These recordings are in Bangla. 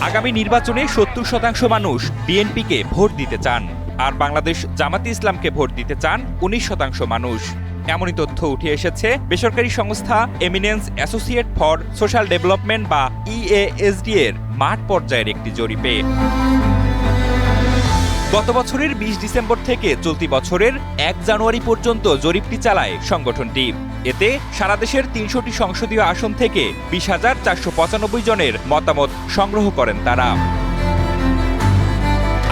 আগামী নির্বাচনে ৭০% মানুষ বিএনপিকে ভোট দিতে চান, আর বাংলাদেশ জামাতে ইসলামকে ভোট দিতে চান ১৯% মানুষ। এমনই তথ্য উঠে এসেছে বেসরকারি সংস্থা eminence associate for social development বা EASD এর মাঠ পর্যায়ের একটি জরিপে। গত বছরের ২০ ডিসেম্বর থেকে চলতি বছরের ১ জানুয়ারি পর্যন্ত জরিপটি চালায় সংগঠনটি। এতে সারা দেশের ৩০০টি সংসদীয় আসন থেকে ২০,৪৯৫ জনের মতামত সংগ্রহ করেন তারা।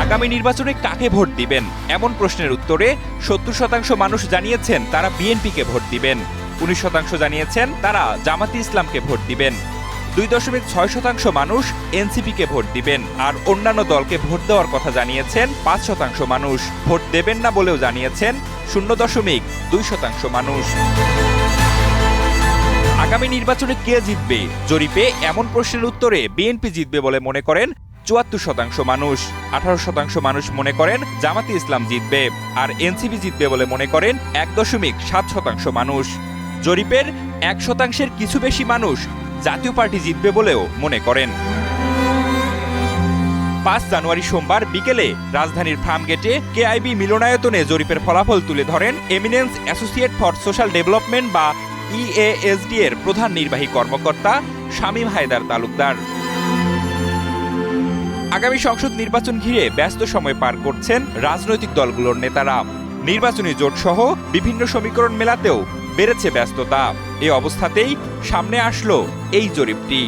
আগামী নির্বাচনে কাকে ভোট দিবেন এমন প্রশ্নের উত্তরে ৭০% মানুষ জানিয়েছেন তারা বিএনপিকে ভোট দিবেন, ১৯% জানিয়েছেন তারা জামাতে ইসলামকে ভোট দিবেন, ২.৬% মানুষ এনসিপিকে ভোট দিবেন, আর অন্যান্য দলকে ভোট দেওয়ার কথা জানিয়েছেন ৫% মানুষ। ভোট দেবেন না বলেও জানিয়েছেন ০.২% মানুষ। আগামী নির্বাচনে কে জিতবে জরিপে এমন প্রশ্নের উত্তরে বিএনপি জিতবে বলে মনে করেন ৭৪% মানুষ, ১৮% মানুষ মনে করেন জামাতে ইসলাম জিতবে, আর এনসিপি জিতবে বলে মনে করেন ১.৭% মানুষ। জরিপের ১%-এর কিছু বেশি মানুষ জাতীয় পার্টি জিতবে বলেও মনে করেন। ৫ জানুয়ারি সোমবার বিকেলে রাজধানীর ফার্মগেটে কেআইবি মিলনায়তনে জরিপের ফলাফল তুলে ধরেন eminence associate for social development বা EASD এর প্রধান নির্বাহী কর্মকর্তা শামীম হায়দার তালুকদার। আগামী সংসদ নির্বাচন ঘিরে ব্যস্ত সময় পার করছেন রাজনৈতিক দলগুলোর নেতারা। নির্বাচনী জোট সহ বিভিন্ন সমীকরণ মেলাতেও বেড়েছে ব্যস্ততা। এই অবস্থাতেই সামনে আসলো এই জরিপটি।